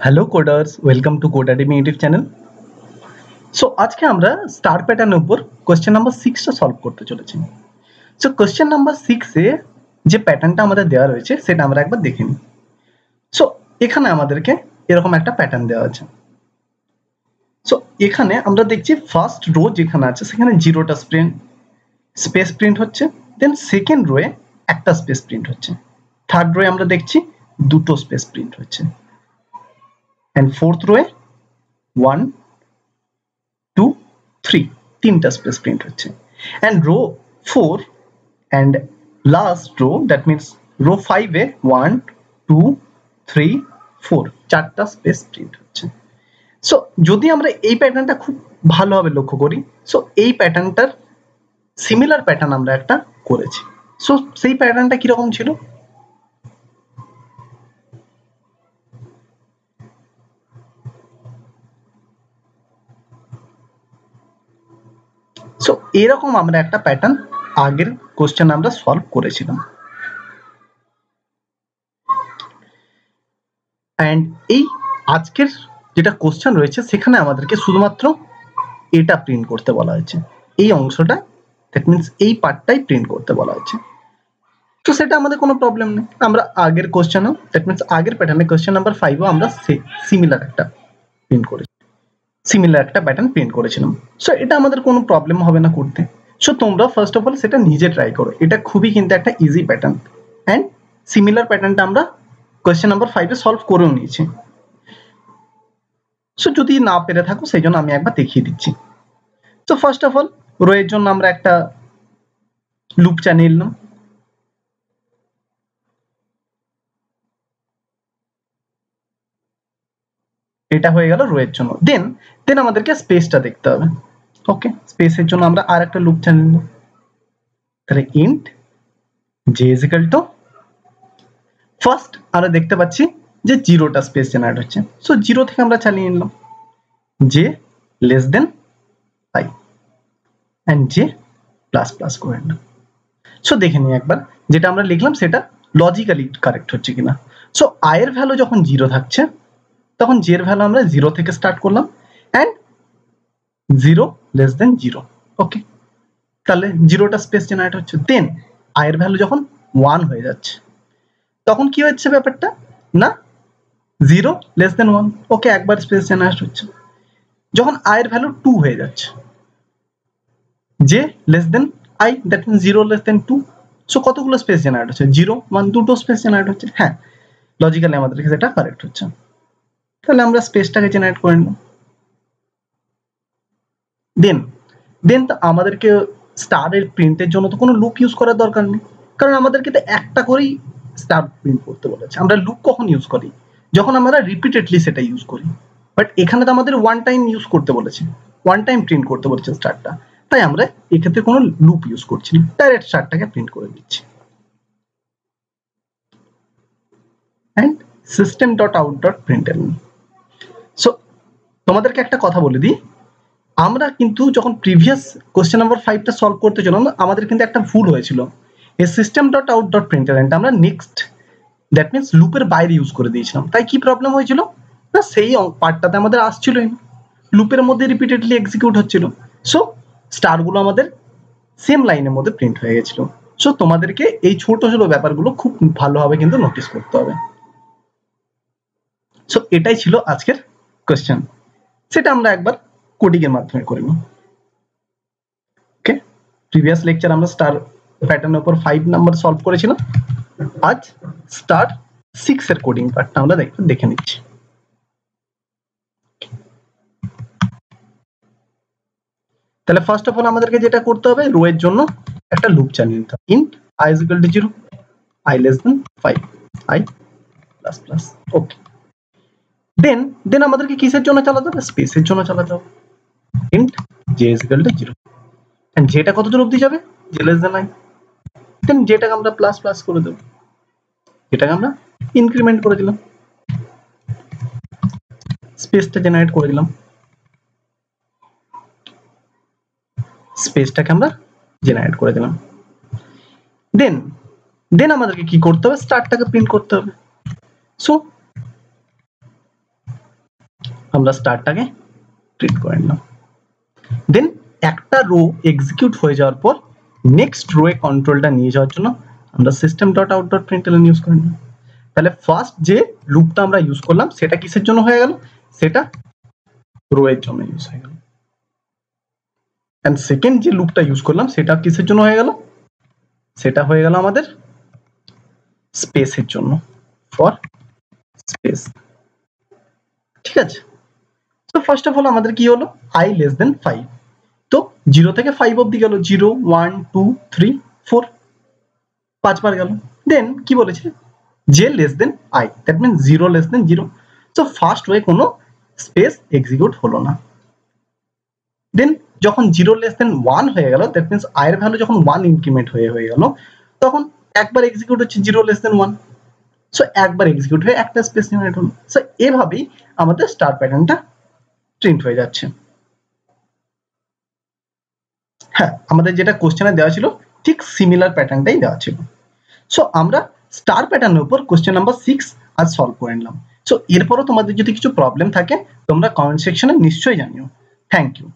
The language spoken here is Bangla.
Hello coders, welcome to code academy YouTube channel. So আজকে আমরা স্টার প্যাটার্নের উপর কোশ্চেন নাম্বার 6টা সলভ করতে চলেছি। সো কোশ্চেন নাম্বার 6 এ যে প্যাটার্নটা আমাদের দেওয়া রয়েছে সেটা আমরা একবার দেখে নিই। সো এখানে আমাদেরকে এরকম একটা প্যাটার্ন দেওয়া আছে। সো এখানে আমরা দেখছি ফার্স্ট রো যেখানে আছে সেখানে 0টা স্পেস প্রিন্ট হচ্ছে, দেন সেকেন্ড রোয়ে একটা স্পেস প্রিন্ট হচ্ছে, থার্ড রোয়ে আমরা দেখছি দুটো স্পেস প্রিন্ট হচ্ছে, এন্ড ফোর্থ রোয়ে 1 2 3 তিনটা স্পেস প্রিন্ট হচ্ছে, and row 4 and last row that means row 5 এ 1 2 3 4 চারটা স্পেস প্রিন্ট হচ্ছে। সো যদি আমরা এই প্যাটার্নটা খুব ভালোভাবে লক্ষ্য করি, সো এই প্যাটার্নটার সিমিলার প্যাটার্ন আমরা একটা করেছি। সো সেই প্যাটার্নটা কিরকম ছিল, সো এরকম আমরা একটা প্যাটার্ন আগের কোশ্চেন আমরা সলভ করেছিলাম। এন্ড এই আজকের যেটা কোশ্চেন রয়েছে সেখানে আমাদেরকে শুধুমাত্র এটা প্রিন্ট করতে বলা হয়েছে, এই অংশটা, দ্যাট মিন্স এই পার্টটাই প্রিন্ট করতে বলা হয়েছে। তো সেটা আমাদের কোনো প্রবলেম নেই, আমরা আগের কোশ্চেনও দ্যাট মিন্স আগের প্যাটার্নে কোশ্চেন নাম্বার 5ও আমরা সিমিলার একটা প্রিন্ট করেছি, সিমিলার একটা প্যাটার্ন প্রিন্ট করেছিলাম। সো এটা আমাদের কোনো প্রবলেম হবে না করতে। সো তোমরা ফার্স্ট অফ অল সেটা নিজে ট্রাই করো, এটা খুবই কিন্তু একটা ইজি প্যাটার্ন, অ্যান্ড সিমিলার প্যাটার্নটা আমরা কোশ্চেন নাম্বার 5 এ সলভ করেও নিয়েছি। সো যদি না পেরে থাকো সেই জন্য আমি একবার দেখিয়ে দিচ্ছি। তো ফার্স্ট অফ অল রো এর জন্য আমরা একটা লুপ চালিয়ে নিলাম, এটা হয়ে গেল রো এর জন্য। দেন আমাদেরকে স্পেসটা দেখতে হবে। ওকে, স্পেসের জন্য আমরা আর একটা লুপ চালিয়ে নিলাম, তাহলে int j is equal to first আমরা দেখতে পাচ্ছি যে 0টা স্পেস জেনারেট হচ্ছে, সো 0 থেকে আমরা চালিয়ে নিলাম j less than i and j plus plus করে নিলাম। সো দেখে নিই একবার যেটা আমরা লিখলাম সেটা লজিক্যালি কারেক্ট হচ্ছে কিনা। সো আই এর ভ্যালু যখন 0 থাকছে তখন জে এর ভ্যালু আমরা 0 থেকে স্টার্ট করলাম, এন্ড 0 লেস দেন 0। ওকে, তাহলে 0টা স্পেস জেনারেট হচ্ছে। দেন আই এর ভ্যালু যখন 1 হয়ে যাচ্ছে তখন কি হচ্ছে ব্যাপারটা না, 0 লেস দেন 1। ওকে, একবার স্পেস জেনারেট হচ্ছে। যখন আই এর ভ্যালু 2 হয়ে যাচ্ছে, j less than i, that means 0 less than 2। So কতগুলো স্পেস জেনারেট হচ্ছে, 0 1 দুটো স্পেস জেনারেট হচ্ছে। হ্যাঁ, লজিক্যালি আমাদের কাছে এটা কারেক্ট হচ্ছে। তাহলে আমরা স্পেসটাকে জেনারেট করে নিলাম। দেন তো আমাদেরকে স্টারের প্রিন্টের জন্য তো কোনো লুপ ইউজ করার দরকার নেই, কারণ আমাদেরকে তো একটা করেই স্টার প্রিন্ট করতে বলেছে। আমরা লুপ কখন ইউজ করি, যখন আমরা রিপিটেডলি সেটা ইউজ করি, বাট এখানে তো আমাদের ওয়ান টাইম ইউজ করতে বলেছে, ওয়ান টাইম প্রিন্ট করতে বলেছে স্টারটা, তাই আমরা এক্ষেত্রে কোনো লুপ ইউজ করছি না, ডাইরেক্ট স্টারটাকে প্রিন্ট করে দিচ্ছি। And system dot out dot println. So তোমাদেরকে একটা কথা বলে দিই, আমরা কিন্তু যখন প্রিভিয়াস কোশ্চেন নাম্বার 5টা সলভ করতে চললাম আমাদের কিন্তু একটা ভুল হয়েছিল, এই সিস্টেম ডট আউট ডট প্রিন্টএলএনটা আমরা নেক্সট দ্যাট মিন্স লুপের বাইরে ইউজ করে দিয়েছিলাম। তাই কি প্রবলেম হয়েছিল না, সেই পার্টটাতে আমাদের আসছিলই না, লুপের মধ্যে রিপিটেডলি এক্সিকিউট হচ্ছিল। সো স্টারগুলো আমাদের সেম লাইনের মধ্যে প্রিন্ট হয়ে গেছিল। সো তোমাদেরকে এই ছোট ছোট ব্যাপারগুলো খুব ভালোভাবে কিন্তু নোটিস করতে হবে। সো এটাই ছিল আজকের কোশ্চেন, সেটা আমরা একবার কোডিং এর মাধ্যমে করে নিই। ওকে, প্রিভিয়াস লেকচার আমরা স্টার প্যাটার্নের উপর 5 নাম্বার সলভ করেছিলাম, আজ স্টার 6 এর কোডিং পার্টটা আমরা দেখে নিচ্ছি। তাহলে ফার্স্ট অফ অল আমাদেরকে যেটা করতে হবে, রো এর জন্য একটা লুপ চালিয়ে নিতে হবে, int i is equal to 0, i less than 5, i plus plus। Okay, then আমাদেরকে কিসের জন্য চালাতে হবে, স্পেসের জন্য চালাতে হবে, int j is equal to 0, and যেটা কত দূর অবধি যাবে, j less than i। দেন যেটাকে আমরা প্লাস প্লাস করে দেব, যেটাকে আমরা ইনক্রিমেন্ট করে দিলাম, স্পেসটা জেনারেট করে দিলাম, স্পেসটাকে আমরা জেনারেট করে দিলাম। দেন আমাদেরকে কি করতে হবে, স্টারটাকে প্রিন্ট করতে হবে। সো আমরা স্টারটাকে প্রিন্ট করে নিলাম। দেন একটা রো এক্সিকিউট হয়ে যাওয়ার পর নেক্সট রো এ কন্ট্রোলটা নিয়ে যাওয়ার জন্য আমরা system.out.println ইউজ করে নিলাম। তাহলে ফার্স্ট যে লুপটা আমরা ইউজ করলাম সেটা কিসের জন্য হয়ে গেল, সেটা রো এর জন্য ইউজ হয়ে গেল। এন্ড সেকেন্ড যে লুপটা ইউজ করলাম সেটা কিসের জন্য হয়ে গেল, সেটা হয়ে গেল আমাদের স্পেসের জন্য, ফর স্পেস। ঠিক আছে, তো ফার্স্ট অফ অল আমাদের কি হলো, i less than 5, তো 0 থেকে 5 অবধি গেল, 0 1 2 3 4, 5 বার গেল। দেন কি বলেছে, যে less than i, that means 0 less then 0, so first way কোনো স্পেস এক্সিকিউট হলো না। দেন যখন 0 লেস দেন 1 হয়ে গেল, দ্যাট মিন্স i এর ভ্যালু যখন 1 ইনক্রিমেন্ট হয়ে গেল, তখন একবার এক্সিকিউট হচ্ছে 0 লেস দেন 1, সো একবার এক্সিকিউট হয়ে একটা স্পেস জেনারেট হলো। সো এভাবেই আমাদের স্টার প্যাটার্নটা প্রিন্ট হয়ে যাচ্ছে। হ্যাঁ, আমাদের যেটা কোশ্চেনে দেওয়া ছিল ঠিক সিমিলার প্যাটার্নটাই দেওয়া ছিল। সো আমরা স্টার প্যাটার্নের উপর কোশ্চেন নাম্বার 6 আজ সলভ করে নিলাম। সো এরপরও তোমাদের যদি কিছু প্রবলেম থাকে তোমরা কমেন্ট সেকশনে নিশ্চয়ই জানিও। Thank you.